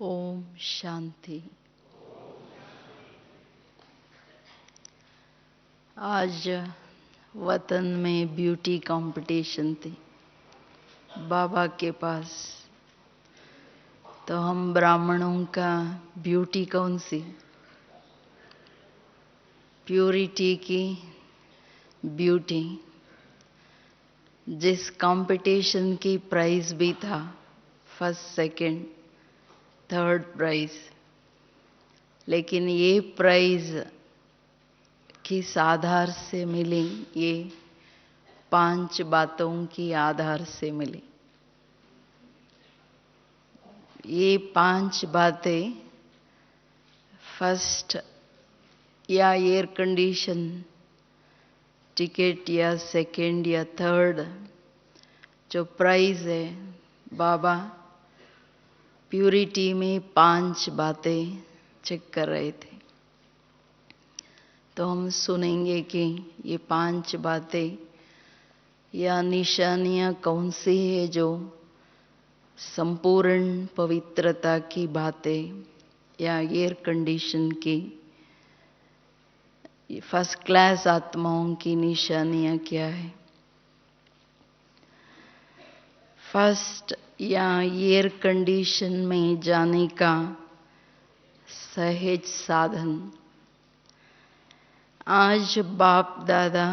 ओम शांति। आज वतन में ब्यूटी कंपटीशन थी बाबा के पास। तो हम ब्राह्मणों का ब्यूटी कौन सी? प्योरिटी की ब्यूटी। जिस कंपटीशन की प्राइज भी था, फर्स्ट सेकंड थर्ड प्राइज, लेकिन ये प्राइज किस आधार से मिली? ये 5 बातों की आधार से मिली। ये 5 बातें, फर्स्ट या एयर कंडीशन टिकट या सेकंड या थर्ड जो प्राइज है, बाबा प्यूरिटी में 5 बातें चेक कर रहे थे। तो हम सुनेंगे कि ये 5 बातें या निशानियां कौन सी है जो संपूर्ण पवित्रता की बातें या एयर कंडीशन की फर्स्ट क्लास आत्माओं की निशानियां क्या है। फर्स्ट या एयर कंडीशन में जाने का सहज साधन। आज बाप दादा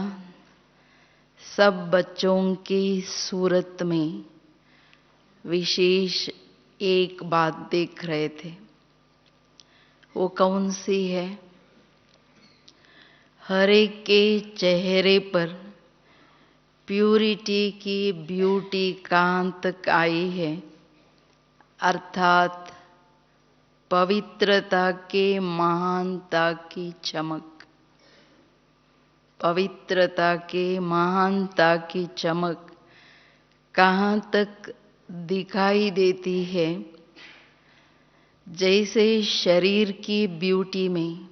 सब बच्चों की सूरत में विशेष एक बात देख रहे थे। वो कौन सी है? हर एक के चेहरे पर प्यूरिटी की ब्यूटी कहाँ तक आई है, अर्थात पवित्रता के महानता की चमक। पवित्रता के महानता की चमक कहाँ तक दिखाई देती है? जैसे शरीर की ब्यूटी में,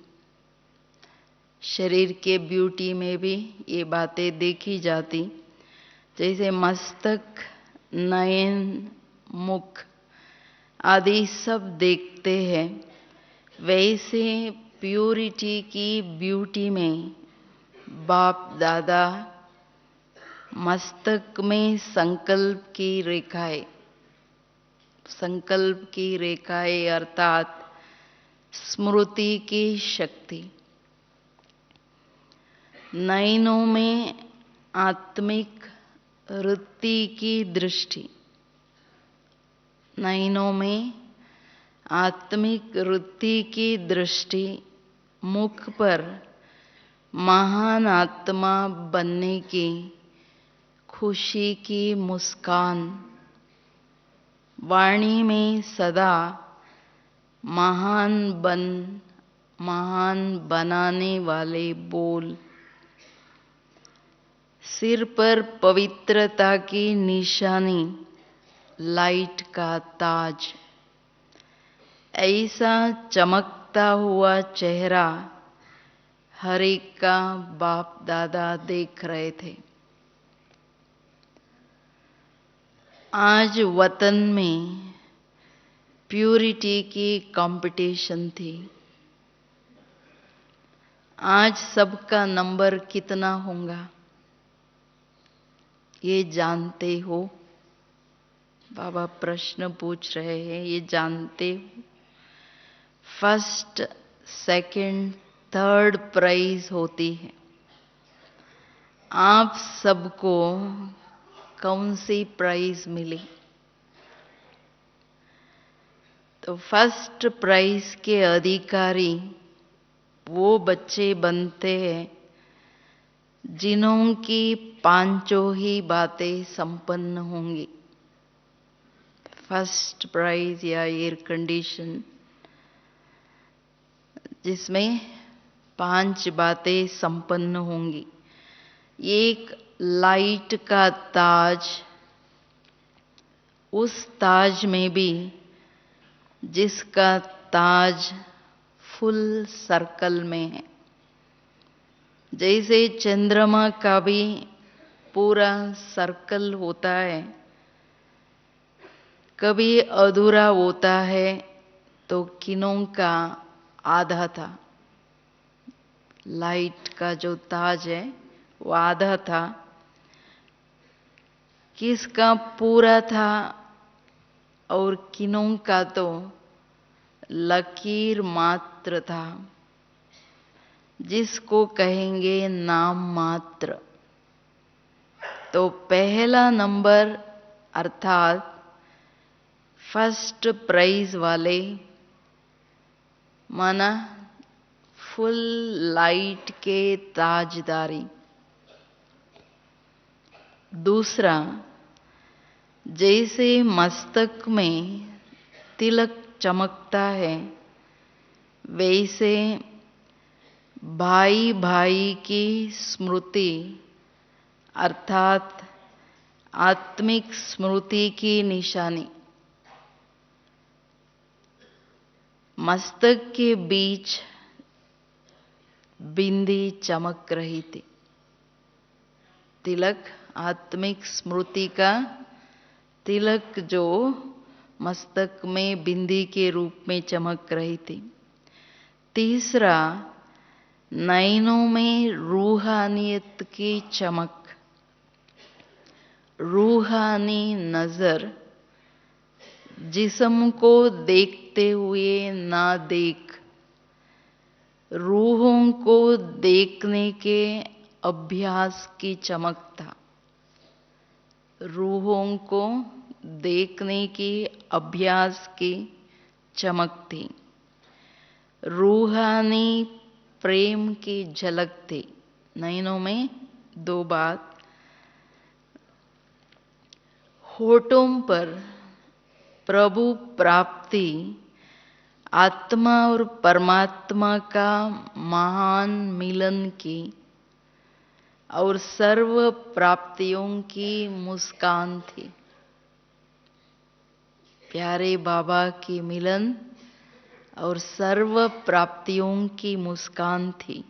शरीर के ब्यूटी में भी ये बातें देखी जाती। जैसे मस्तक, नयन, मुख आदि सब देखते हैं, वैसे प्यूरिटी की ब्यूटी में बाप दादा मस्तक में संकल्प की रेखाएं, संकल्प की रेखाएं अर्थात स्मृति की शक्ति। नयनों में आत्मिक वृत्ति की दृष्टि, नयनों में आत्मिक वृत्ति की दृष्टि। मुख पर महान आत्मा बनने की खुशी की मुस्कान। वाणी में सदा महान बनाने वाले बोल। सिर पर पवित्रता की निशानी, लाइट का ताज। ऐसा चमकता हुआ चेहरा हर एक का बाप दादा देख रहे थे। आज वतन में प्यूरिटी की कंपटीशन थी। आज सबका नंबर कितना होगा ये जानते हो? बाबा प्रश्न पूछ रहे हैं, ये जानते हो? फर्स्ट, सेकंड, थर्ड प्राइज होती है। आप सबको कौन सी प्राइज मिली? तो फर्स्ट प्राइज के अधिकारी वो बच्चे बनते हैं जिन्हों की 5 ही बातें संपन्न होंगी। फर्स्ट प्राइज या एयर कंडीशन जिसमें 5 बातें संपन्न होंगी। एक लाइट का ताज, उस ताज में भी जिसका ताज फुल सर्कल में है। जैसे चंद्रमा का भी पूरा सर्कल होता है, कभी अधूरा होता है तो किनों का आधा था, लाइट का जो ताज है वो आधा था, किसका पूरा था और किनों का तो लकीर मात्र था, जिसको कहेंगे नाम मात्र। तो पहला नंबर अर्थात फर्स्ट प्राइज वाले माना फुल लाइट के ताजदारी। दूसरा, जैसे मस्तक में तिलक चमकता है, वैसे भाई भाई की स्मृति अर्थात आत्मिक स्मृति की निशानी। मस्तक के बीच बिंदी चमक रही थी। तिलक आत्मिक स्मृति का तिलक जो मस्तक में बिंदी के रूप में चमक रही थी। तीसरा, नैनों में रूहानियत की चमक। रूहानी नजर जिस्म को देखते हुए ना देख, रूहों को देखने के अभ्यास की चमक था। रूहों को देखने की अभ्यास की चमक थी। रूहानी प्रेम की झलक थी। नैनों में दो बात। होठों पर प्रभु प्राप्ति, आत्मा और परमात्मा का महान मिलन की और सर्व प्राप्तियों की मुस्कान थी। प्यारे बाबा की मिलन और सर्व प्राप्तियों की मुस्कान थी।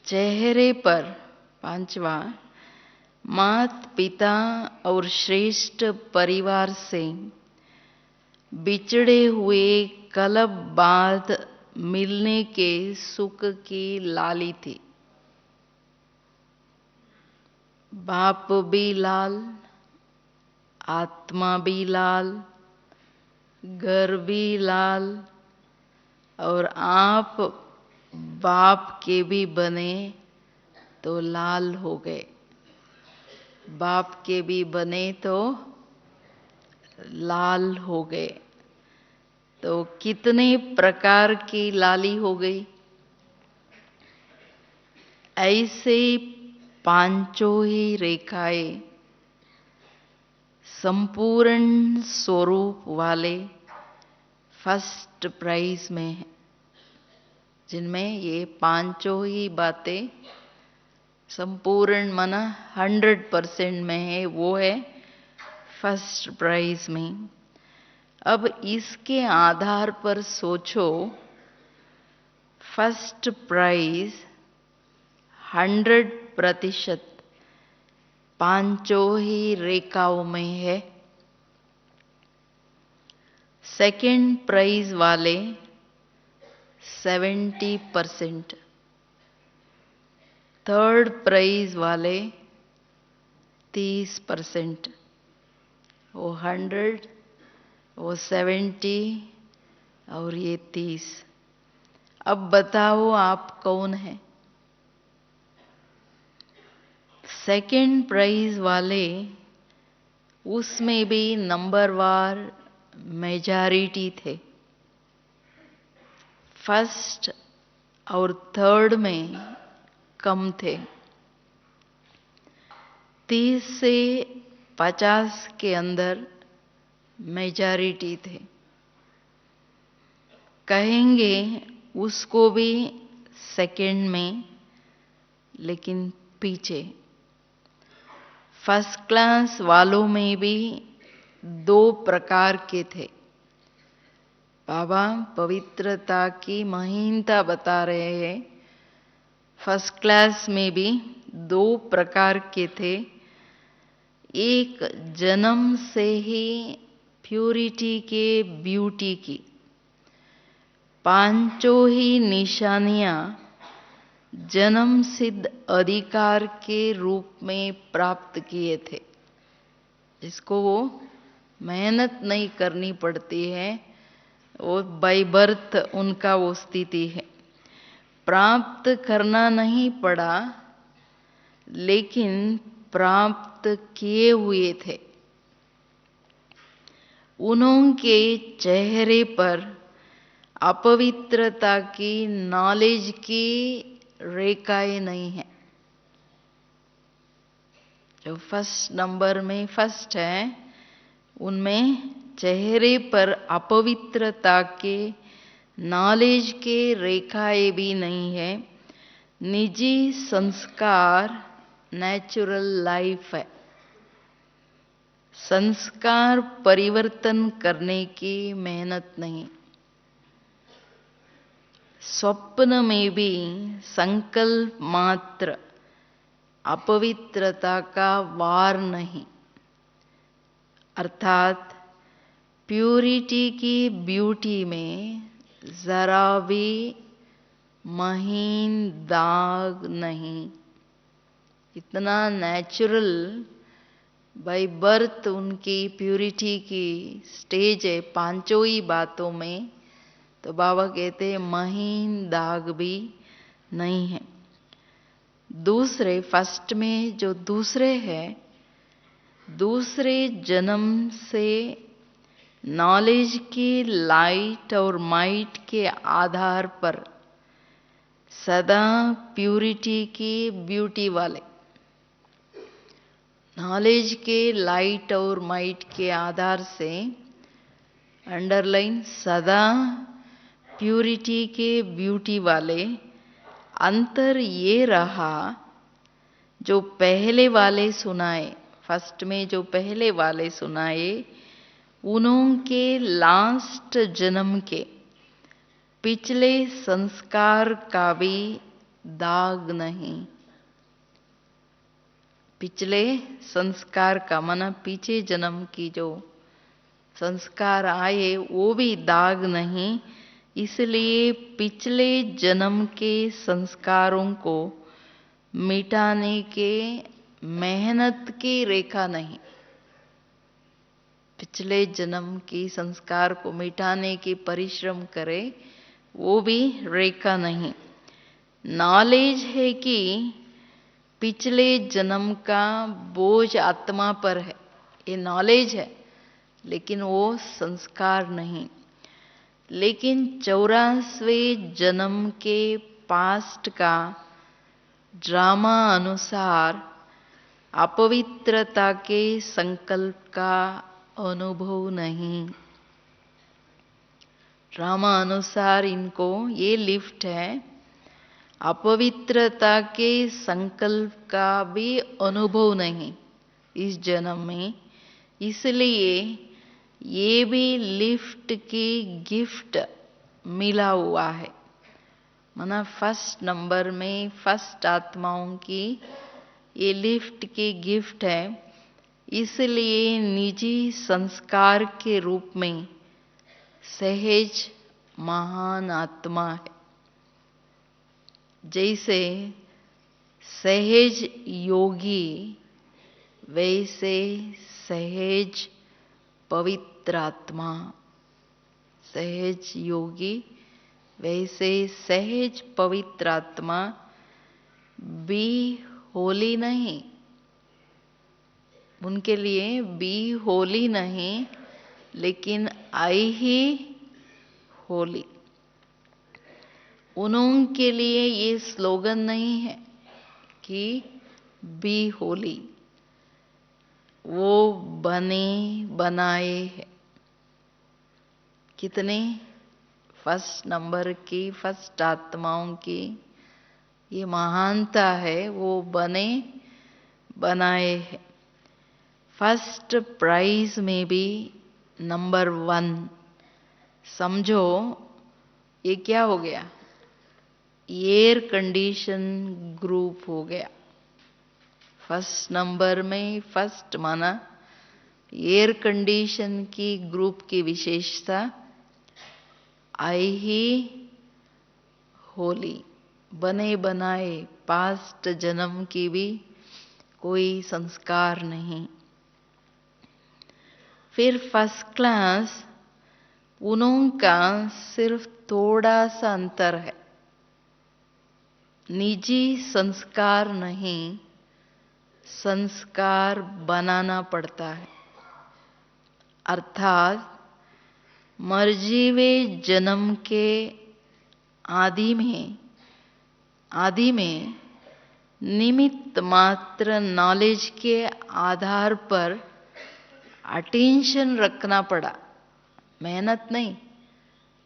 चेहरे पर पांचवा, मात पिता और श्रेष्ठ परिवार से बिछड़े हुए कलब बाद मिलने के सुख की लाली थी। बाप भी लाल, आत्मा भी लाल, घर भी लाल, और आप बाप के भी बने तो लाल हो गए। बाप के भी बने तो लाल हो गए। तो कितने प्रकार की लाली हो गई। ऐसे पांचों ही रेखाएं संपूर्ण स्वरूप वाले फर्स्ट प्राइज में है, जिनमें ये पांचों ही बातें संपूर्ण माना 100% में है, वो है फर्स्ट प्राइज में। अब इसके आधार पर सोचो, फर्स्ट प्राइज 100% पांचों ही रेखाओं में है। सेकंड प्राइज वाले 70%, थर्ड प्राइज वाले 30%, वो 100, वो 70 और ये 30। अब बताओ आप कौन है। सेकंड प्राइज वाले, उसमें भी नंबरवार मेजॉरिटी थे। फर्स्ट और थर्ड में कम थे। 30 से 50 के अंदर मेजॉरिटी थे। कहेंगे उसको भी सेकंड में, लेकिन पीछे। फर्स्ट क्लास वालों में भी दो प्रकार के थे। बाबा पवित्रता की महीनता बता रहे हैं। फर्स्ट क्लास में भी दो प्रकार के थे। एक जन्म से ही प्यूरिटी के ब्यूटी की, पांचों ही निशानियां जन्म सिद्ध अधिकार के रूप में प्राप्त किए थे, जिसको वो मेहनत नहीं करनी पड़ती है, वो बाय बर्थ उनका वो स्थिति है। प्राप्त करना नहीं पड़ा, लेकिन प्राप्त किए हुए थे। उनके चेहरे पर अपवित्रता की, नॉलेज की रेखाएं नहीं है। जो फर्स्ट नंबर में फर्स्ट है, उनमें चेहरे पर अपवित्रता के, नॉलेज के रेखाएं भी नहीं है। निजी संस्कार, नेचुरल लाइफ है। संस्कार परिवर्तन करने की मेहनत नहीं। स्वप्न में भी संकल्प मात्र, अपवित्रता का वार नहीं। अर्थात प्यूरिटी की ब्यूटी में जरा भी महीन दाग नहीं। इतना नेचुरल बाय बर्थ उनकी प्यूरिटी की स्टेज है पांचों ही बातों में। तो बाबा कहते हैं महीन दाग भी नहीं है। दूसरे, फर्स्ट में जो दूसरे है, दूसरे जन्म से नॉलेज की लाइट और माइट के आधार पर सदा प्यूरिटी की ब्यूटी वाले, नॉलेज के लाइट और माइट के आधार से, अंडरलाइन, सदा प्यूरिटी के ब्यूटी वाले। अंतर ये रहा, जो पहले वाले सुनाए, फर्स्ट में जो पहले वाले सुनाए, उनके लास्ट जन्म के पिछले संस्कार का भी दाग नहीं। पिछले संस्कार का माना पीछे जन्म की जो संस्कार आए वो भी दाग नहीं। इसलिए पिछले जन्म के संस्कारों को मिटाने के मेहनत की रेखा नहीं। पिछले जन्म की संस्कार को मिटाने की परिश्रम करे, वो भी रेखा नहीं। नॉलेज है कि पिछले जन्म का बोझ आत्मा पर है, ये नॉलेज है, लेकिन वो संस्कार नहीं। लेकिन 84वें जन्म के पास्ट का ड्रामा अनुसार अपवित्रता के संकल्प का अनुभव नहीं। ड्रामा अनुसार इनको ये लिफ्ट है, अपवित्रता के संकल्प का भी अनुभव नहीं इस जन्म में। इसलिए ये भी लिफ्ट की गिफ्ट मिला हुआ है। माना फर्स्ट नंबर में फर्स्ट आत्माओं की ये लिफ्ट की गिफ्ट है। इसलिए निजी संस्कार के रूप में सहज महान आत्मा है। जैसे सहज योगी, वैसे सहज पवित्र आत्मा। सहज योगी वैसे सहज पवित्र आत्मा। बी होली नहीं, उनके लिए बी होली नहीं, लेकिन आई ही होली। उनके लिए ये स्लोगन नहीं है कि बी होली, वो बने बनाए है। कितने फर्स्ट नंबर की फर्स्ट आत्माओं की ये महानता है, वो बने बनाए है। फर्स्ट प्राइज में भी नंबर 1 समझो, ये क्या हो गया? एयर कंडीशन ग्रुप हो गया। फर्स्ट नंबर में फर्स्ट माना एयर कंडीशन की ग्रुप की विशेषता। आई ही होली, बने बनाए पास्ट जन्म की भी कोई संस्कार नहीं। फिर फर्स्ट क्लास उन्हों का सिर्फ थोड़ा सा अंतर है, निजी संस्कार नहीं, संस्कार बनाना पड़ता है। अर्थात मर्जीवे जन्म के आदि में निमित्त मात्र नॉलेज के आधार पर अटेंशन रखना पड़ा, मेहनत नहीं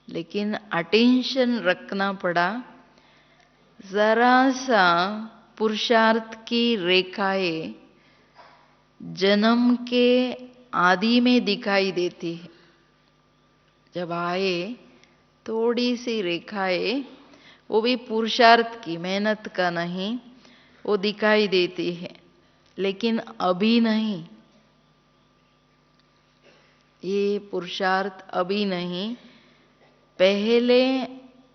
लेकिन अटेंशन रखना पड़ा। जरा सा पुरुषार्थ की रेखाएं जन्म के आदि में दिखाई देती है। जब आए थोड़ी सी रेखाएं, वो भी पुरुषार्थ की, मेहनत का नहीं, वो दिखाई देती है, लेकिन अभी नहीं। ये पुरुषार्थ अभी नहीं, पहले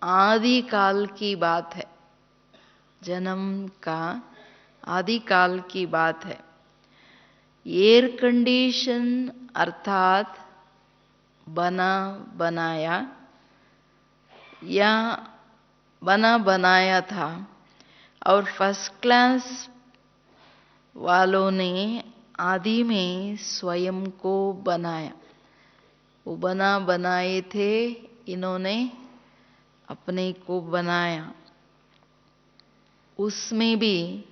आदि काल की बात है, जन्म का आदि काल की बात है। एयर कंडीशन अर्थात बना बनाया या बना बनाया था, और फर्स्ट क्लास वालों ने आदि में स्वयं को बनाया। वो बना बनाए थे, इन्होंने अपने को बनाया। उसमें भी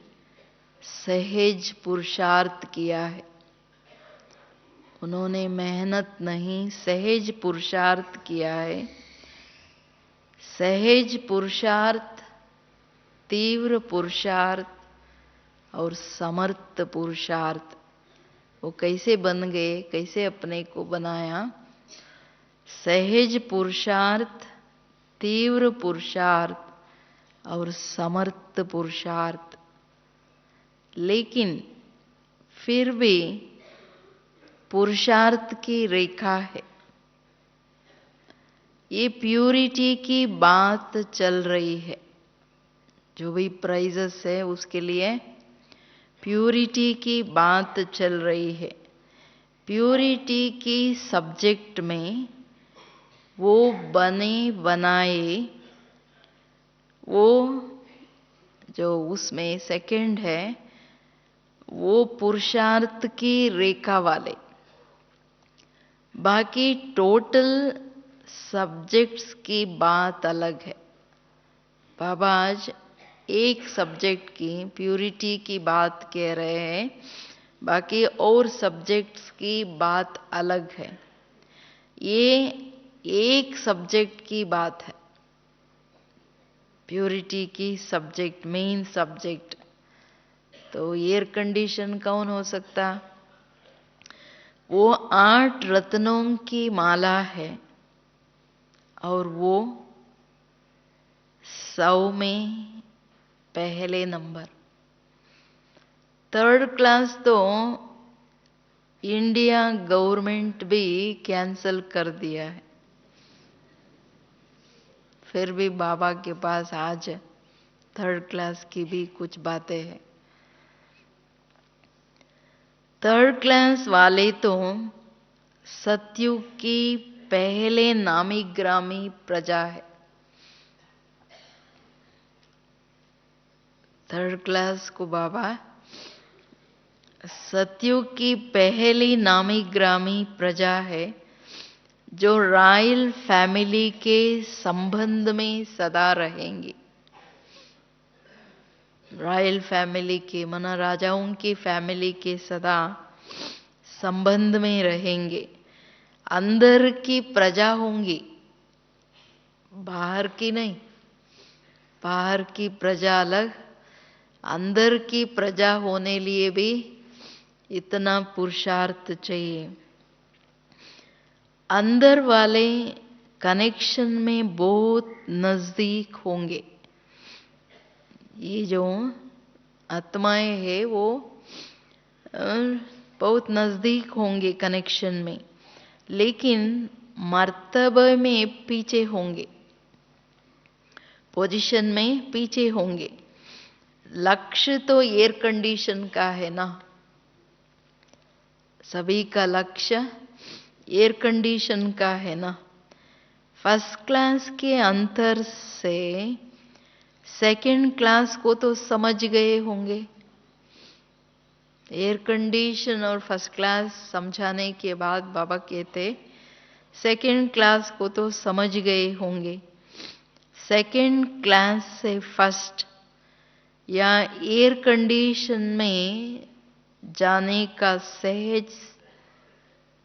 सहज पुरुषार्थ किया है। उन्होंने मेहनत नहीं, सहज पुरुषार्थ किया है। सहज पुरुषार्थ, तीव्र पुरुषार्थ और समर्थ पुरुषार्थ। वो कैसे बन गए, कैसे अपने को बनाया? सहज पुरुषार्थ, तीव्र पुरुषार्थ और समर्थ पुरुषार्थ। लेकिन फिर भी पुरुषार्थ की रेखा है। ये प्यूरिटी की बात चल रही है। जो भी प्राइजेस है उसके लिए प्यूरिटी की बात चल रही है। प्यूरिटी की सब्जेक्ट में वो बने बनाए, वो जो उसमें सेकंड है, वो पुरुषार्थ की रेखा वाले। बाकी टोटल सब्जेक्ट्स की बात अलग है। बाबा आज एक सब्जेक्ट की, प्यूरिटी की बात कह रहे हैं, बाकी और सब्जेक्ट्स की बात अलग है। ये एक सब्जेक्ट की बात है, प्यूरिटी की सब्जेक्ट, मेन सब्जेक्ट। तो एयर कंडीशन कौन हो सकता? वो 8 रत्नों की माला है और वो 100 में पहले नंबर। थर्ड क्लास तो इंडिया गवर्नमेंट भी कैंसल कर दिया है, फिर भी बाबा के पास आज थर्ड क्लास की भी कुछ बातें हैं। थर्ड क्लास वाले तो सतयुग की पहले नामी ग्रामी प्रजा है। थर्ड क्लास को बाबा सतयुग की पहली नामी ग्रामी प्रजा है, जो रॉयल फैमिली के संबंध में सदा रहेंगी। रॉयल फैमिली के मना राजाओं की फैमिली के सदा संबंध में रहेंगे। अंदर की प्रजा होंगी, बाहर की नहीं। बाहर की प्रजा अलग, अंदर की प्रजा होने लिए भी इतना पुरुषार्थ चाहिए। अंदर वाले कनेक्शन में बहुत नजदीक होंगे। ये जो आत्माएं है वो बहुत नजदीक होंगे कनेक्शन में, लेकिन मर्तबे में पीछे होंगे, पोजीशन में पीछे होंगे। लक्ष्य तो एयर कंडीशन का है ना, सभी का लक्ष्य एयर कंडीशन का है ना। फर्स्ट क्लास के अंतर से सेकंड क्लास को तो समझ गए होंगे। एयर कंडीशन और फर्स्ट क्लास समझाने के बाद बाबा कहते सेकंड क्लास को तो समझ गए होंगे। सेकंड क्लास से फर्स्ट या एयर कंडीशन में जाने का सहज,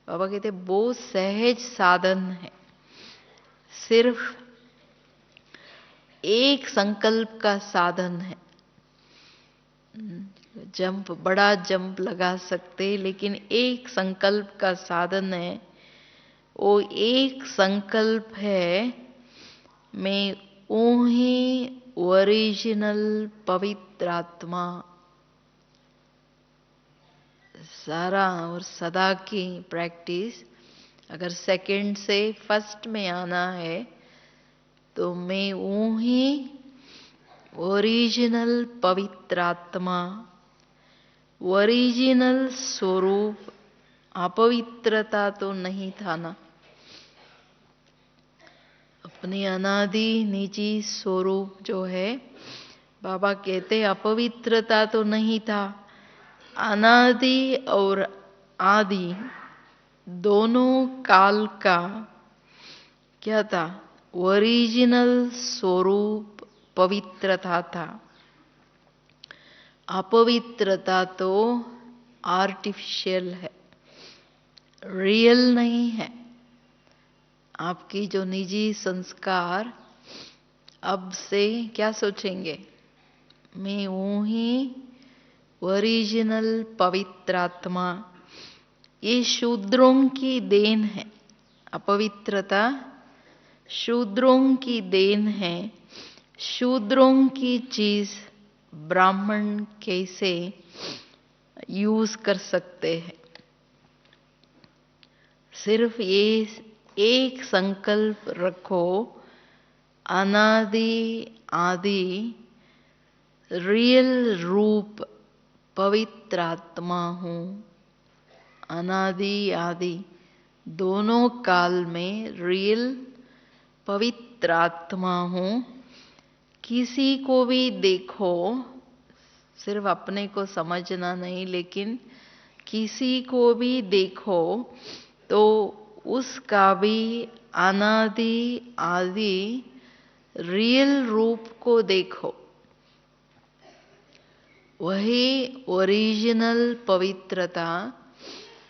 बाबा कहते वो सहज साधन है। सिर्फ एक संकल्प का साधन है। जंप, बड़ा जंप लगा सकते, लेकिन एक संकल्प का साधन है। वो एक संकल्प है, मैं ओही ओरिजिनल पवित्र आत्मा। सारा और सदा की प्रैक्टिस, अगर सेकंड से फर्स्ट में आना है तो मैं ओही ओरिजिनल पवित्र आत्मा, ओरिजिनल स्वरूप। अपवित्रता तो नहीं था ना, अपने अनादि निजी स्वरूप जो है, बाबा कहते अपवित्रता तो नहीं था। अनादि और आदि दोनों काल का क्या था? ओरिजिनल स्वरूप पवित्रता था। अपवित्रता तो आर्टिफिशियल है, रियल नहीं है। आपकी जो निजी संस्कार अब से क्या सोचेंगे? मैं हूं ही ओरिजिनल पवित्र आत्मा। ये शूद्रों की देन है। अपवित्रता शूद्रों की देन है। शूद्रों की चीज ब्राह्मण कैसे यूज कर सकते हैं? सिर्फ ये एक संकल्प रखो, अनादि आदि रियल रूप पवित्र आत्मा हूं। अनादि आदि दोनों काल में रियल पवित्र आत्मा हूं। किसी को भी देखो, सिर्फ अपने को समझना नहीं, लेकिन किसी को भी देखो तो उसका भी अनादि आदि रियल रूप को देखो। वही ओरिजिनल पवित्रता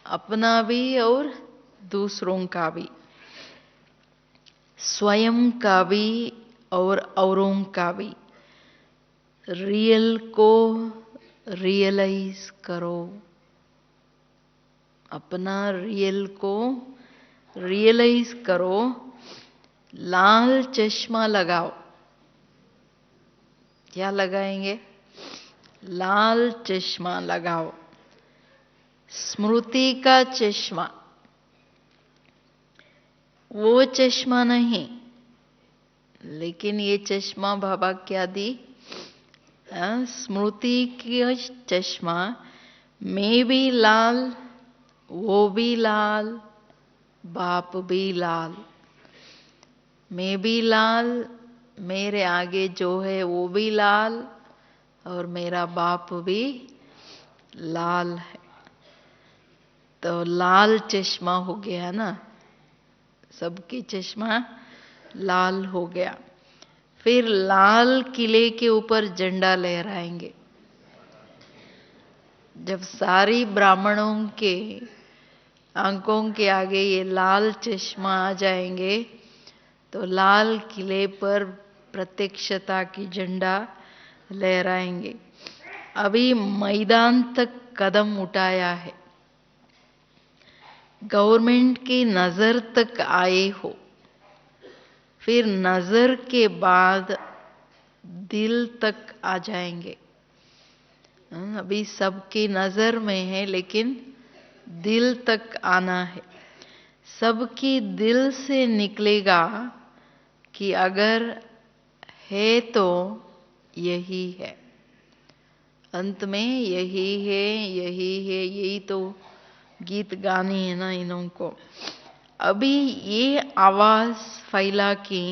अपना भी और दूसरों का भी, स्वयं का भी और औरों का भी। रियल को रियलाइज करो, अपना रियल को रियलाइज करो। लाल चश्मा लगाओ। क्या लगाएंगे? लाल चश्मा लगाओ, स्मृति का चश्मा। वो चश्मा नहीं, लेकिन ये चश्मा बाबा क्या दी? स्मृति की चश्मा। मैं भी लाल, वो भी लाल, बाप भी लाल। मैं भी लाल, मेरे आगे जो है वो भी लाल, और मेरा बाप भी लाल है। तो लाल चश्मा हो गया ना, सबकी चश्मा लाल हो गया। फिर लाल किले के ऊपर झंडा लहराएंगे। जब सारी ब्राह्मणों के आंखों के आगे ये लाल चश्मा आ जाएंगे तो लाल किले पर प्रत्यक्षता की झंडा लहराएंगे। अभी मैदान तक कदम उठाया है, गवर्नमेंट की नजर तक आए हो, फिर नजर के बाद दिल तक आ जाएंगे। अभी सबकी नजर में है, लेकिन दिल तक आना है। सबके दिल से निकलेगा कि अगर है तो यही है, अंत में यही है, यही है, यही तो गीत गाने है ना इन्हों को। अभी ये आवाज फैला कि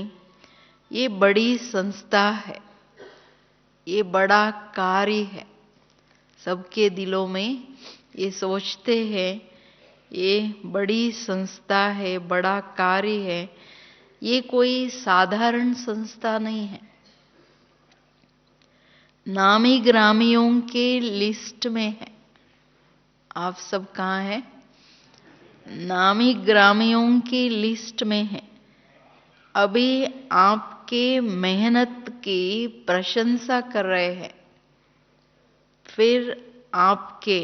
ये बड़ी संस्था है, ये बड़ा कार्य है, सबके दिलों में ये सोचते हैं ये बड़ी संस्था है, बड़ा कार्य है, ये कोई साधारण संस्था नहीं है। नामी ग्रामियों के लिस्ट में है। आप सब कहाँ हैं? नामी ग्रामियों की लिस्ट में है। अभी आपके मेहनत की प्रशंसा कर रहे हैं, फिर आपके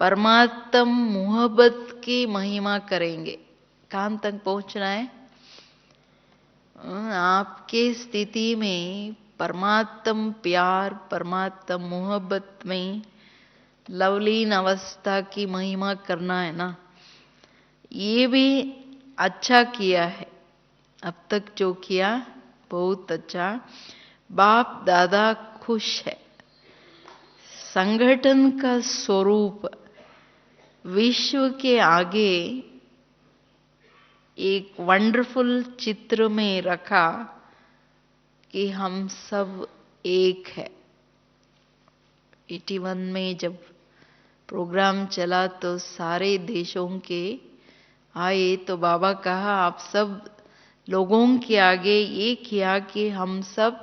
परमात्म मोहब्बत की महिमा करेंगे। कहाँ तक पहुंचना है? आपके स्थिति में परमात्म प्यार, परमात्म मोहब्बत में लवलीन अवस्था की महिमा करना है ना। ये भी अच्छा किया है, अब तक जो किया बहुत अच्छा। बाप दादा खुश है। संगठन का स्वरूप विश्व के आगे एक वंडरफुल चित्र में रखा कि हम सब एक है। 81 में जब प्रोग्राम चला तो सारे देशों के आए, तो बाबा कहा आप सब लोगों के आगे ये किया कि हम सब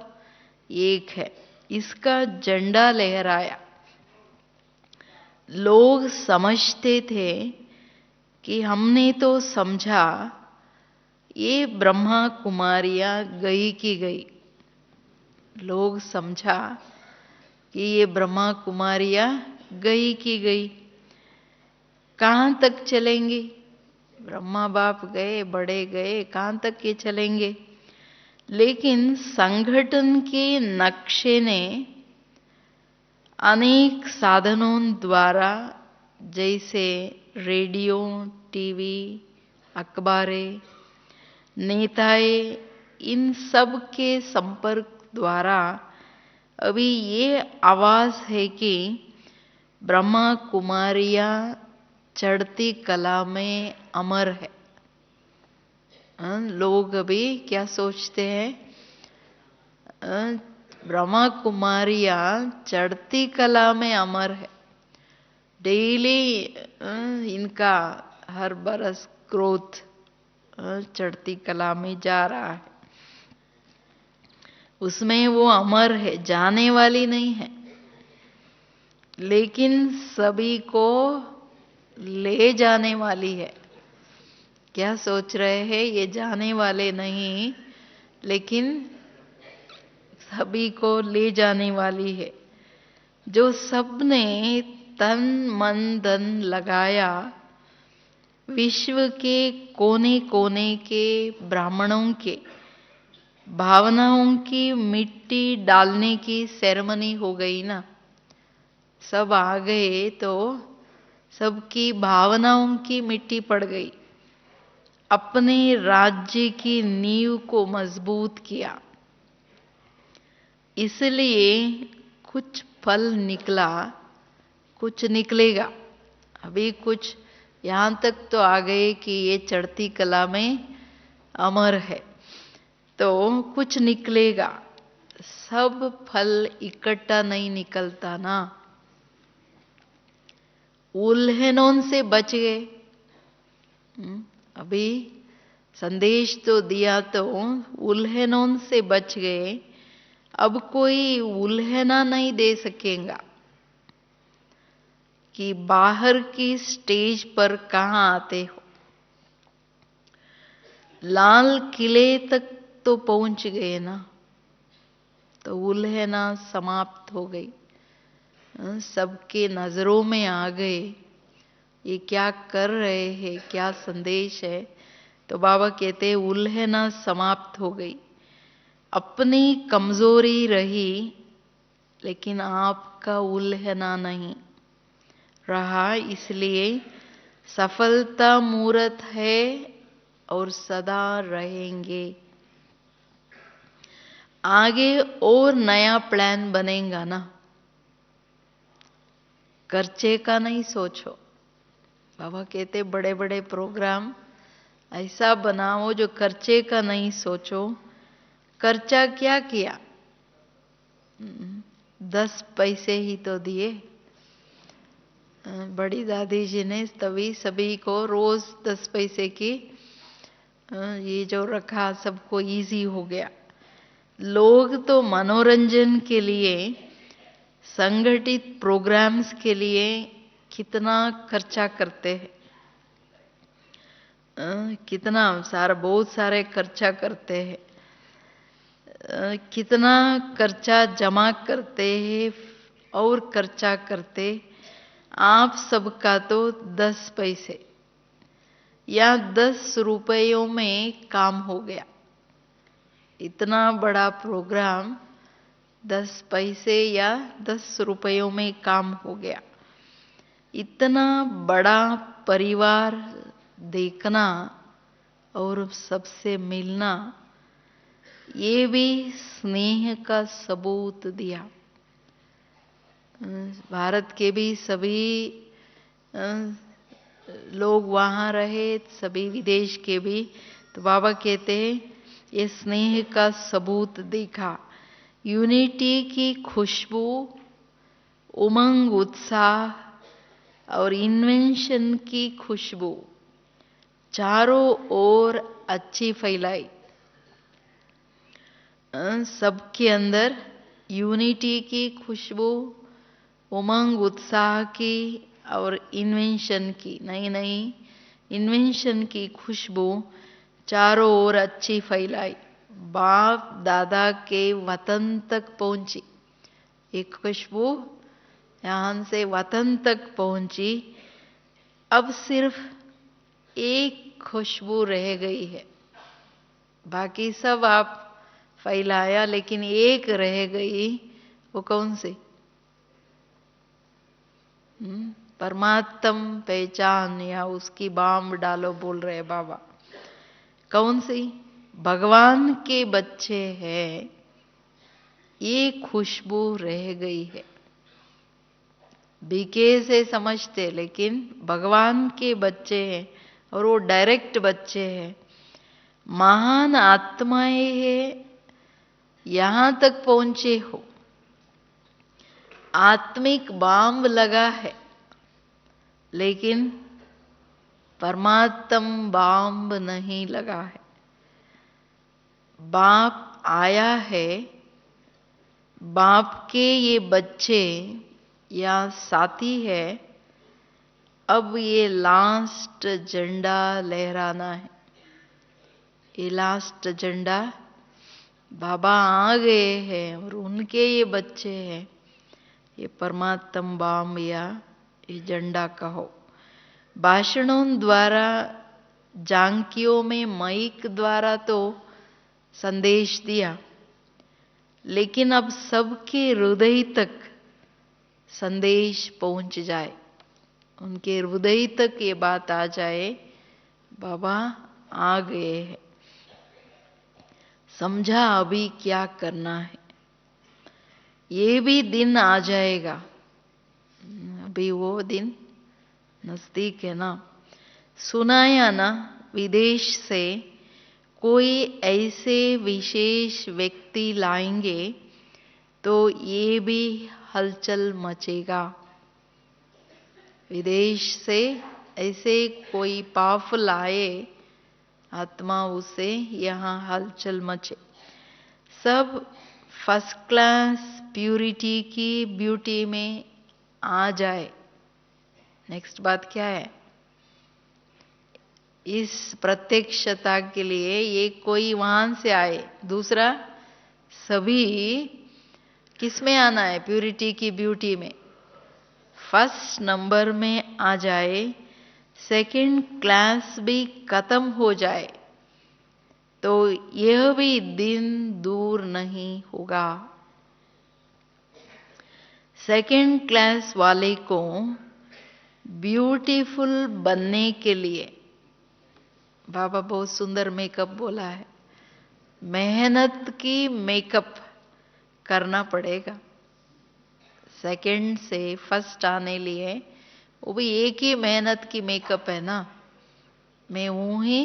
एक है, इसका झंडा लहराया। लोग समझते थे कि हमने तो समझा ये ब्रह्मा कुमारियां गई की गई। लोग समझा कि ये ब्रह्मा कुमारियां गई की गई, कहाँ तक चलेंगे? ब्रह्मा बाप गए, बड़े गए, कहाँ तक ये चलेंगे? लेकिन संगठन के नक्शे ने अनेक साधनों द्वारा, जैसे रेडियो, टीवी, अखबारें, नेताएं, इन सब के संपर्क द्वारा अभी ये आवाज है कि ब्रह्मा कुमारियां चढ़ती कला में अमर है। लोग अभी क्या सोचते हैं? ब्रह्मा कुमारियां चढ़ती कला में अमर है। डेली इनका हर बरस ग्रोथ चढ़ती कला में जा रहा है, उसमें वो अमर है, जाने वाली नहीं है। लेकिन सभी को ले जाने वाली है। क्या सोच रहे हैं? ये जाने वाले नहीं, लेकिन सभी को ले जाने वाली है। जो सबने तन मन धन लगाया, विश्व के कोने कोने के ब्राह्मणों के भावनाओं की मिट्टी डालने की सेरेमनी हो गई ना। सब आ गए तो सबकी भावनाओं की मिट्टी पड़ गई। अपने राज्य की नींव को मजबूत किया, इसलिए कुछ फल निकला, कुछ निकलेगा। अभी कुछ यहां तक तो आ गए कि ये चढ़ती कला में अमर है, तो कुछ निकलेगा। सब फल इकट्ठा नहीं निकलता ना। उल्हनों से बच गए। अभी संदेश तो दिया, तो उल्हनों से बच गए। अब कोई उल्हना नहीं दे सकेगा कि बाहर की स्टेज पर कहां आते हो। लाल किले तक तो पहुंच गए ना, तो उल्हना समाप्त हो गई। सबके नजरों में आ गए ये क्या कर रहे हैं, क्या संदेश है। तो बाबा कहते उल्हना समाप्त हो गई। अपनी कमजोरी रही, लेकिन आपका उल्हना नहीं रहा। इसलिए सफलता मूर्त है और सदा रहेंगे। आगे और नया प्लान बनेगा ना, खर्चे का नहीं सोचो। बाबा कहते बड़े बड़े प्रोग्राम ऐसा बनाओ जो खर्चे का नहीं सोचो। खर्चा क्या किया? 10 पैसे ही तो दिए। बड़ी दादी जी ने तभी सभी को रोज 10 पैसे की ये जो रखा, सबको इजी हो गया। लोग तो मनोरंजन के लिए, संगठित प्रोग्राम्स के लिए कितना खर्चा करते हैं, कितना सारा बहुत सारे खर्चा करते हैं, कितना खर्चा जमा करते हैं और खर्चा करते। आप सबका तो 10 पैसे या 10 रुपयों में काम हो गया। इतना बड़ा प्रोग्राम 10 पैसे या 10 रुपयों में काम हो गया। इतना बड़ा परिवार देखना और सबसे मिलना, ये भी स्नेह का सबूत दिया। भारत के भी सभी लोग वहाँ रहे, सभी विदेश के भी, तो बाबा कहते हैं ये स्नेह का सबूत देखा। यूनिटी की खुशबू, उमंग, उत्साह और इन्वेंशन की खुशबू चारों ओर अच्छी फैलाई। सबके अंदर यूनिटी की खुशबू, उमंग उत्साह की और इन्वेंशन की, नई नई इन्वेंशन की खुशबू चारों ओर अच्छी फैलाई। बाप दादा के वतन तक पहुंची एक खुशबू, यहाँ से वतन तक पहुंची। अब सिर्फ एक खुशबू रह गई है, बाकी सब आप फैलाया, लेकिन एक रह गई। वो कौन सी? परमात्म पहचान या उसकी बाम डालो बोल रहे बाबा। कौन सी? भगवान के बच्चे हैं, ये खुशबू रह गई है। बीके से समझते, लेकिन भगवान के बच्चे हैं और वो डायरेक्ट बच्चे हैं, महान आत्माएं हैं, यहां तक पहुंचे हो। आत्मिक बाम लगा है, लेकिन परमात्म बाम नहीं लगा है। बाप आया है, बाप के ये बच्चे या साथी है। अब ये लास्ट झंडा लहराना है। ये लास्ट झंडा बाबा आ गए हैं और उनके ये बच्चे हैं। ये परमात्म बाम या ये झंडा कहो। भाषणों द्वारा, झांकियों में, माइक द्वारा तो संदेश दिया, लेकिन अब सबके हृदय तक संदेश पहुंच जाए, उनके हृदय तक ये बात आ जाए, बाबा आ गए हैं। समझा अभी क्या करना है। ये भी दिन आ जाएगा, अभी वो दिन नजदीक है ना। सुनाया ना, विदेश से कोई ऐसे विशेष व्यक्ति लाएंगे तो ये भी हलचल मचेगा। विदेश से ऐसे कोई पावरफुल आए आत्मा, उसे यहाँ हलचल मचे। सब फर्स्ट क्लास प्यूरिटी की ब्यूटी में आ जाए। नेक्स्ट बात क्या है? इस प्रत्यक्षता के लिए ये कोई वहां से आए, दूसरा सभी किस में आना है? प्यूरिटी की ब्यूटी में फर्स्ट नंबर में आ जाए। सेकंड क्लास भी खत्म हो जाए तो यह भी दिन दूर नहीं होगा। सेकंड क्लास वाले को ब्यूटीफुल बनने के लिए बाबा बहुत सुंदर मेकअप बोला है, मेहनत की मेकअप करना पड़ेगा। सेकंड से फर्स्ट आने लिए वो भी एक ही मेहनत की मेकअप है ना। मैं हूं ही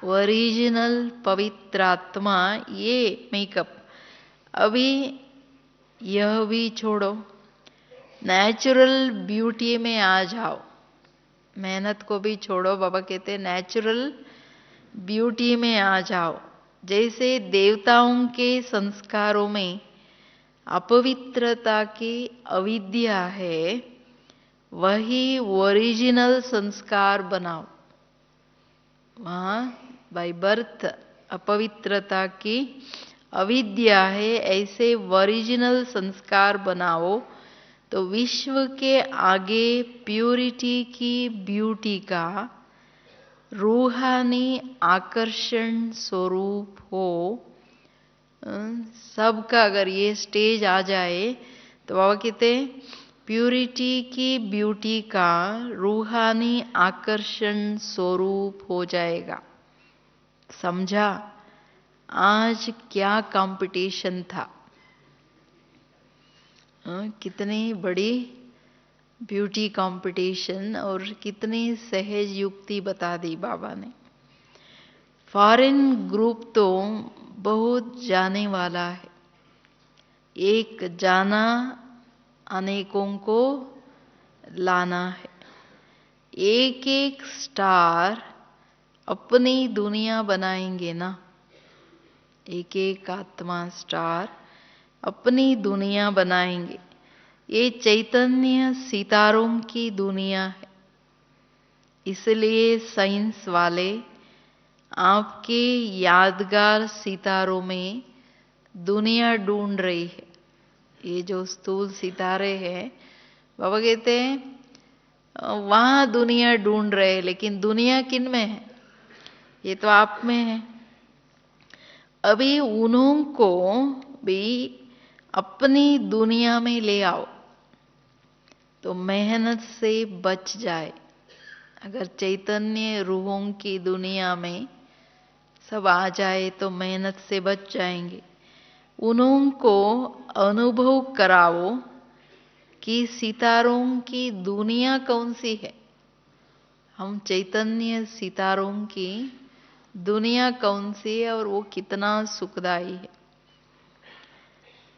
ओरिजिनल पवित्र आत्मा, ये मेकअप। अभी यह भी छोड़ो, नेचुरल ब्यूटी में आ जाओ। मेहनत को भी छोड़ो, बाबा कहते हैं नेचुरल ब्यूटी में आ जाओ। जैसे देवताओं के संस्कारों में अपवित्रता की अविद्या है, वही ओरिजिनल संस्कार बनाओ। वहां बाय बर्थ अपवित्रता की अविद्या है, ऐसे ओरिजिनल संस्कार बनाओ तो विश्व के आगे प्यूरिटी की ब्यूटी का रूहानी आकर्षण स्वरूप हो। सबका अगर ये स्टेज आ जाए तो बाबा कहते प्यूरिटी की ब्यूटी का रूहानी आकर्षण स्वरूप हो जाएगा। समझा आज क्या कंपटीशन था। कितनी बड़ी ब्यूटी कंपटीशन और कितनी सहज युक्ति बता दी बाबा ने। फॉरेन ग्रुप तो बहुत जाने वाला है, एक जाना अनेकों को लाना है। एक एक स्टार अपनी दुनिया बनाएंगे ना, एक एक आत्मा स्टार अपनी दुनिया बनाएंगे। ये चैतन्य सितारों की दुनिया है, इसलिए साइंस वाले आपके यादगार सितारों में दुनिया ढूंढ रही है। ये जो स्थूल सितारे हैं, बाबा कहते हैं वहां दुनिया ढूंढ रहे हैं, लेकिन दुनिया किन में है? ये तो आप में है। अभी उन्हों को भी अपनी दुनिया में ले आओ तो मेहनत से बच जाए। अगर चैतन्य रूहों की दुनिया में सब आ जाए तो मेहनत से बच जाएंगे। उन्हों को अनुभव कराओ कि सितारों की दुनिया कौन सी है। हम चैतन्य सितारों की दुनिया कौन सी है और वो कितना सुखदाई है।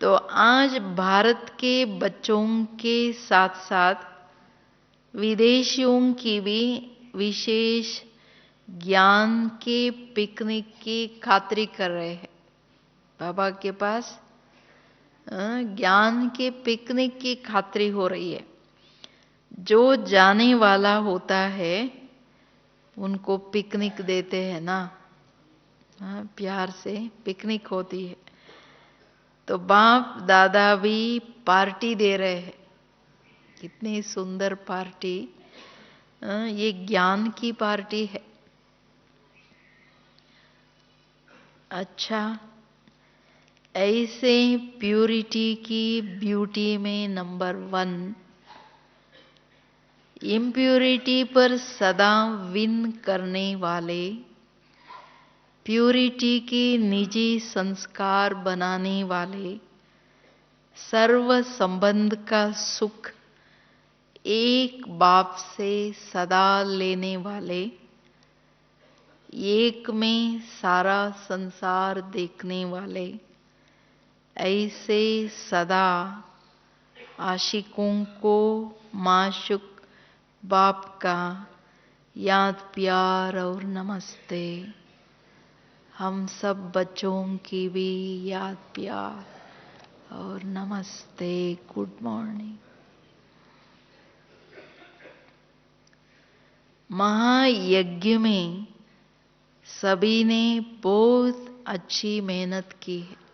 तो आज भारत के बच्चों के साथ साथ विदेशियों की भी विशेष ज्ञान के पिकनिक की खातिरी कर रहे हैं। बाबा के पास ज्ञान के पिकनिक की खातिरी हो रही है। जो जाने वाला होता है उनको पिकनिक देते हैं ना, प्यार से पिकनिक होती है। तो बाप दादा भी पार्टी दे रहे हैं। कितनी सुंदर पार्टी, ये ज्ञान की पार्टी है। अच्छा, ऐसे प्यूरिटी की ब्यूटी में नंबर 1, इम्प्यूरिटी पर सदा विन करने वाले, प्यूरिटी की निजी संस्कार बनाने वाले, सर्व संबंध का सुख एक बाप से सदा लेने वाले, एक में सारा संसार देखने वाले, ऐसे सदा आशिकों को माशुक बाप का याद प्यार और नमस्ते। हम सब बच्चों की भी याद प्यार और नमस्ते, गुड मॉर्निंग। महायज्ञ में सभी ने बहुत अच्छी मेहनत की है।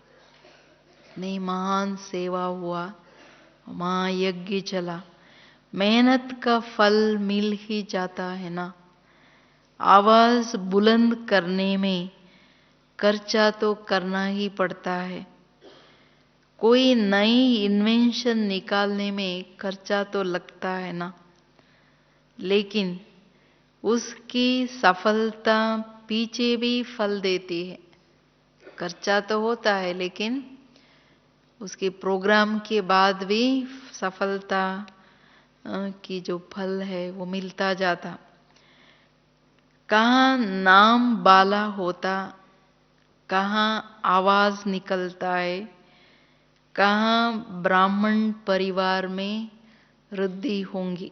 इतनी महान सेवा हुआ, महायज्ञ चला, मेहनत का फल मिल ही जाता है ना। आवाज बुलंद करने में खर्चा तो करना ही पड़ता है। कोई नई इन्वेंशन निकालने में खर्चा तो लगता है ना। लेकिन उसकी सफलता पीछे भी फल देती है। खर्चा तो होता है लेकिन उसके प्रोग्राम के बाद भी सफलता की जो फल है वो मिलता जाता। कहाँ नाम बाला होता, कहाँ आवाज निकलता है, कहाँ ब्राह्मण परिवार में वृद्धि होंगी।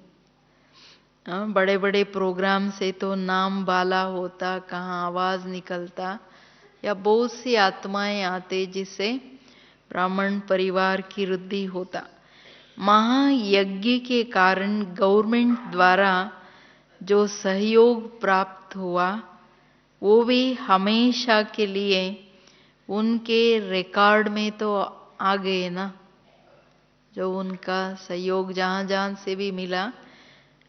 बड़े बड़े प्रोग्राम से तो नाम बाला होता, कहाँ आवाज निकलता, या बहुत सी आत्माएं आते जिससे ब्राह्मण परिवार की वृद्धि होता। महायज्ञ के कारण गवर्नमेंट द्वारा जो सहयोग प्राप्त हुआ वो भी हमेशा के लिए उनके रिकॉर्ड में तो आ गए ना। जो उनका सहयोग जहां जहां से भी मिला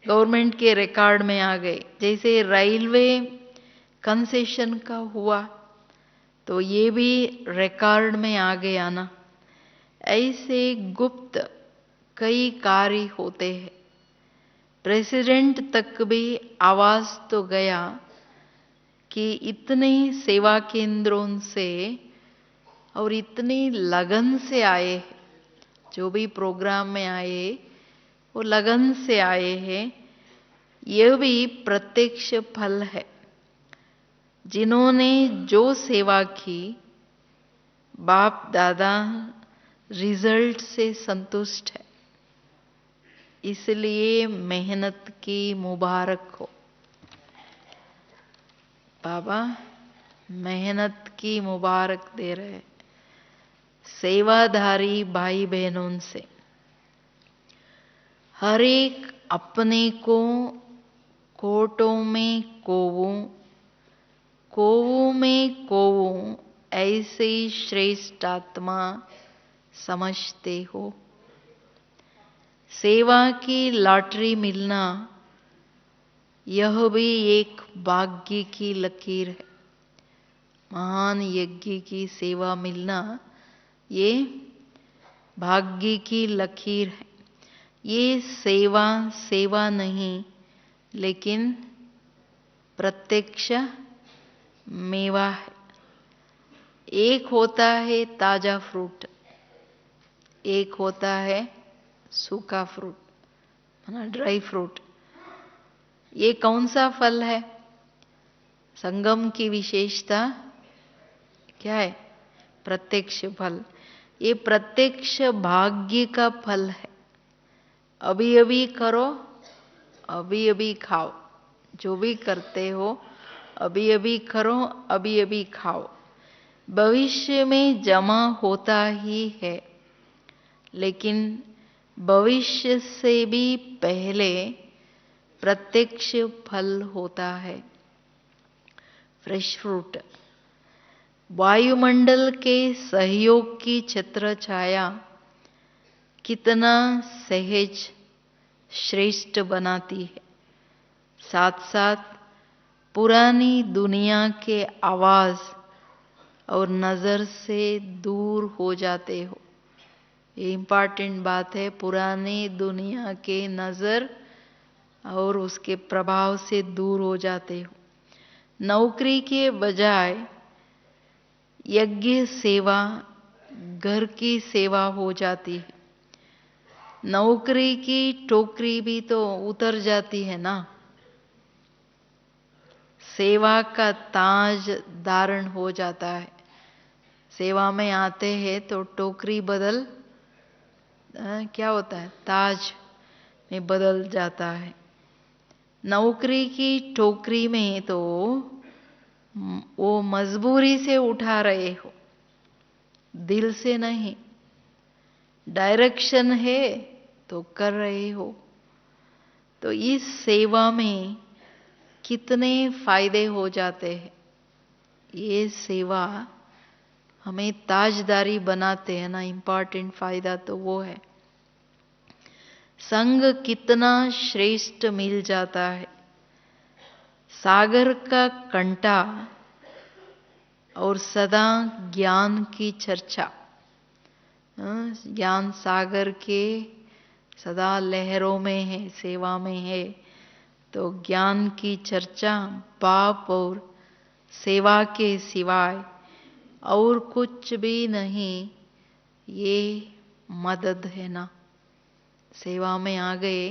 गवर्नमेंट के रिकॉर्ड में आ गए। जैसे रेलवे कंसेशन का हुआ तो ये भी रिकॉर्ड में आ गया ना। ऐसे गुप्त कई कार्य होते हैं। प्रेसिडेंट तक भी आवाज तो गया कि इतने सेवा केंद्रों से और इतनी लगन से आए, जो भी प्रोग्राम में आए वो लगन से आए हैं। यह भी प्रत्यक्ष फल है। जिन्होंने जो सेवा की बाप दादा रिजल्ट से संतुष्ट है, इसलिए मेहनत की मुबारक हो। बाबा मेहनत की मुबारक दे रहे सेवाधारी भाई बहनों से। हर एक अपने को कोटों में कोवूं, कोवूं में कोवूं, ऐसे श्रेष्ठ आत्मा समझते हो। सेवा की लॉटरी मिलना यह भी एक भाग्य की लकीर है। महान यज्ञ की सेवा मिलना ये भाग्य की लकीर है। ये सेवा सेवा नहीं लेकिन प्रत्यक्ष मेवा है। एक होता है ताजा फ्रूट, एक होता है सूखा फ्रूट, माना ड्राई फ्रूट। ये कौन सा फल है? संगम की विशेषता क्या है? प्रत्यक्ष फल। ये प्रत्यक्ष भाग्य का फल है। अभी अभी करो, अभी अभी खाओ। जो भी करते हो अभी अभी करो, अभी अभी खाओ। भविष्य में जमा होता ही है, लेकिन भविष्य से भी पहले प्रत्यक्ष फल होता है। Fresh fruit. वायुमंडल के सहयोग की छत्र छाया कितना सहज श्रेष्ठ बनाती है। साथ साथ पुरानी दुनिया के आवाज और नजर से दूर हो जाते हो। ये इम्पॉर्टेंट बात है। पुरानी दुनिया के नजर और उसके प्रभाव से दूर हो जाते हो। नौकरी के बजाय यज्ञ सेवा घर की सेवा हो जाती है। नौकरी की टोकरी भी तो उतर जाती है ना। सेवा का ताज धारण हो जाता है। सेवा में आते हैं तो टोकरी बदल क्या होता है? ताज में बदल जाता है। नौकरी की टोकरी में तो वो मजबूरी से उठा रहे हो, दिल से नहीं। डायरेक्शन है तो कर रहे हो। तो इस सेवा में कितने फायदे हो जाते हैं। ये सेवा हमें ताजदारी बनाते हैं ना। इम्पॉर्टेंट फायदा तो वो है। संग कितना श्रेष्ठ मिल जाता है। सागर का कंटा और सदा ज्ञान की चर्चा। ज्ञान सागर के सदा लहरों में है, सेवा में है। तो ज्ञान की चर्चा पाप और सेवा के सिवाय और कुछ भी नहीं, ये मदद है ना। सेवा में आ गए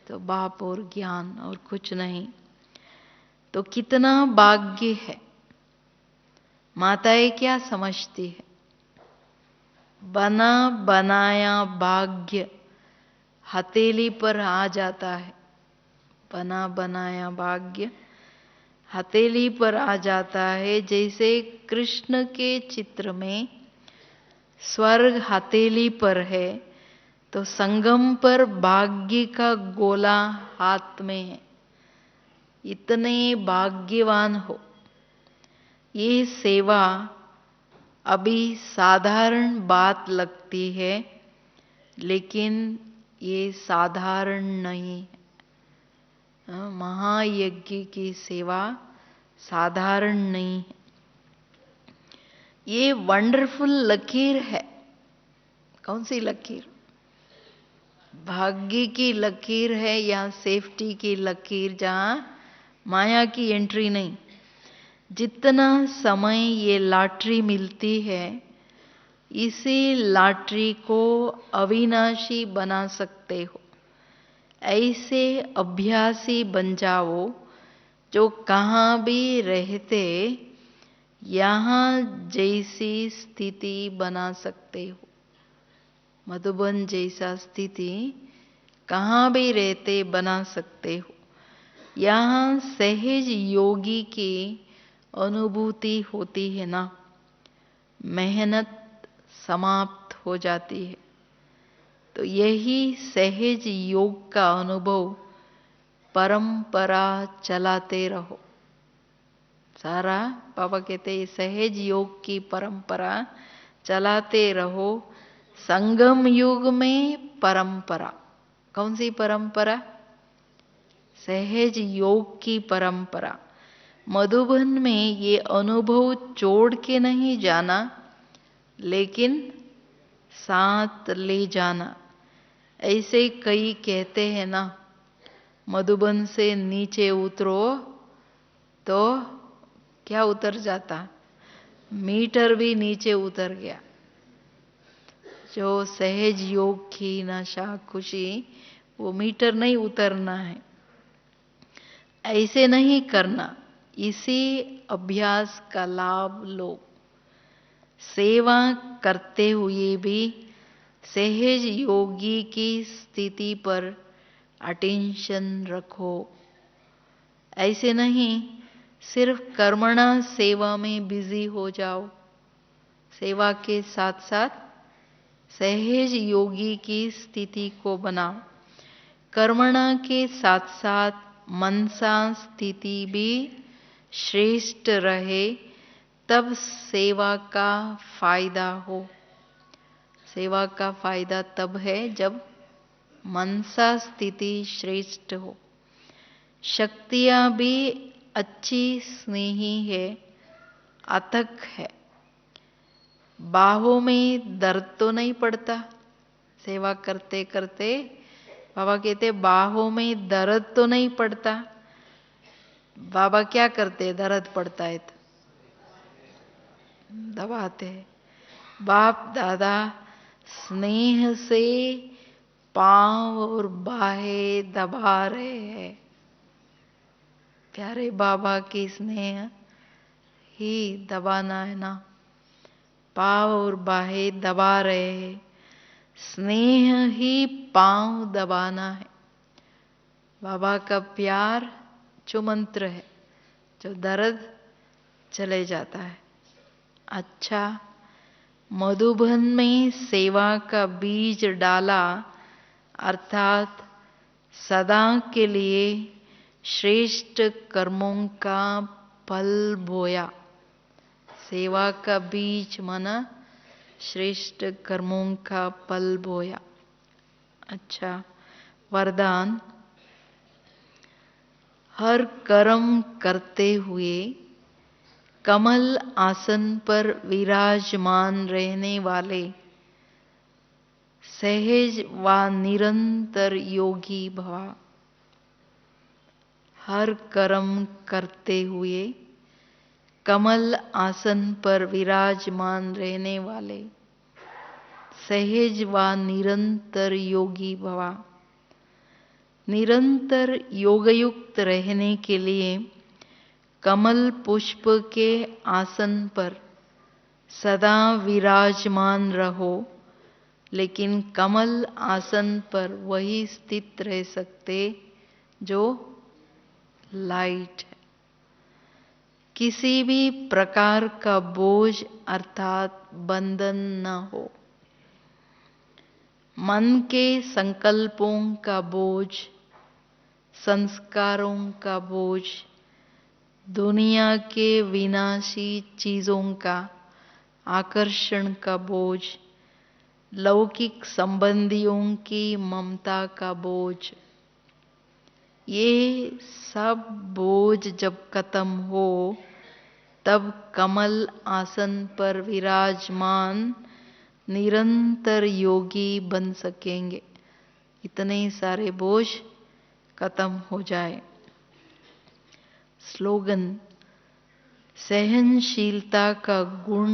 तो बाप और ज्ञान और कुछ नहीं। तो कितना भाग्य है। माताएं क्या समझती है? बना बनाया भाग्य हथेली पर आ जाता है। बना बनाया भाग्य हथेली पर आ जाता है। जैसे कृष्ण के चित्र में स्वर्ग हथेली पर है, तो संगम पर भाग्य का गोला हाथ में है। इतने भाग्यवान हो। ये सेवा अभी साधारण बात लगती है, लेकिन ये साधारण नहीं है। महायज्ञ की सेवा साधारण नहीं है। ये वंडरफुल लकीर है। कौन सी लकीर? भाग्य की लकीर है या सेफ्टी की लकीर, जहां माया की एंट्री नहीं। जितना समय ये लॉटरी मिलती है, इसी लॉटरी को अविनाशी बना सकते हो। ऐसे अभ्यासी बन जाओ जो कहाँ भी रहते यहाँ जैसी स्थिति बना सकते हो। मधुबन जैसा स्थिति कहाँ भी रहते बना सकते हो। यहाँ सहज योगी की अनुभूति होती है ना। मेहनत समाप्त हो जाती है। तो यही सहज योग का अनुभव परंपरा चलाते रहो। सारा बाबा कहते हैं सहज योग की परंपरा चलाते रहो। संगम युग में परंपरा, कौन सी परंपरा? सहज योग की परंपरा। मधुबन में ये अनुभव छोड़ के नहीं जाना, लेकिन साथ ले जाना। ऐसे कई कहते हैं ना, मधुबन से नीचे उतरो तो क्या उतर जाता? मीटर भी नीचे उतर गया। जो सहज योग की नशा खुशी, वो मीटर नहीं उतरना है। ऐसे नहीं करना। इसी अभ्यास का लाभ लो। सेवा करते हुए भी सहज योगी की स्थिति पर अटेंशन रखो। ऐसे नहीं सिर्फ कर्मणा सेवा में बिजी हो जाओ। सेवा के साथ साथ सहज योगी की स्थिति को बनाओ। कर्मणा के साथ साथ मनसा स्थिति भी श्रेष्ठ रहे, तब सेवा का फायदा हो। सेवा का फायदा तब है जब मनसा स्थिति श्रेष्ठ हो। शक्तियां भी अच्छी स्नेही है, अथक है। बाहों में दर्द तो नहीं पड़ता। सेवा करते करते बाबा कहते बाहों में दर्द तो नहीं पड़ता। बाबा क्या करते? दर्द पड़ता है तो दबाते हैं। बाप दादा स्नेह से पांव और बाहें दबा रहे हैं। प्यारे बाबा की स्नेह ही दबाना है ना। पांव और बाहें दबा रहे हैं। स्नेह ही पांव दबाना है। बाबा का प्यार जो मंत्र है, जो दर्द चले जाता है। अच्छा, मधुबन में सेवा का बीज डाला, अर्थात सदा के लिए श्रेष्ठ कर्मों का फल बोया। सेवा का बीज माना श्रेष्ठ कर्मों का फल बोया। अच्छा, वरदान। हर कर्म करते हुए कमल आसन पर विराजमान रहने वाले सहज व निरंतर योगी भवा। हर कर्म करते हुए कमल आसन पर विराजमान रहने वाले सहज व निरंतर योगी भवा। निरंतर योगयुक्त रहने के लिए कमल पुष्प के आसन पर सदा विराजमान रहो, लेकिन कमल आसन पर वही स्थित रह सकते जो लाइट है। किसी भी प्रकार का बोझ अर्थात बंधन न हो। मन के संकल्पों का बोझ, संस्कारों का बोझ, दुनिया के विनाशी चीजों का आकर्षण का बोझ, लौकिक संबंधियों की ममता का बोझ, ये सब बोझ जब खत्म हो तब कमल आसन पर विराजमान निरंतर योगी बन सकेंगे। इतने सारे बोझ खत्म हो जाए। स्लोगन: सहनशीलता का गुण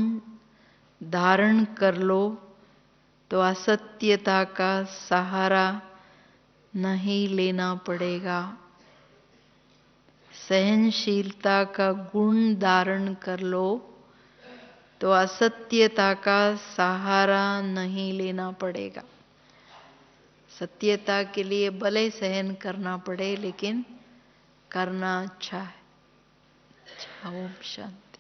धारण कर लो तो असत्यता का सहारा नहीं लेना पड़ेगा। सहनशीलता का गुण धारण कर लो तो असत्यता का सहारा नहीं लेना पड़ेगा। सत्यता के लिए भले सहन करना पड़े, लेकिन करना अच्छा है। ओम शांति।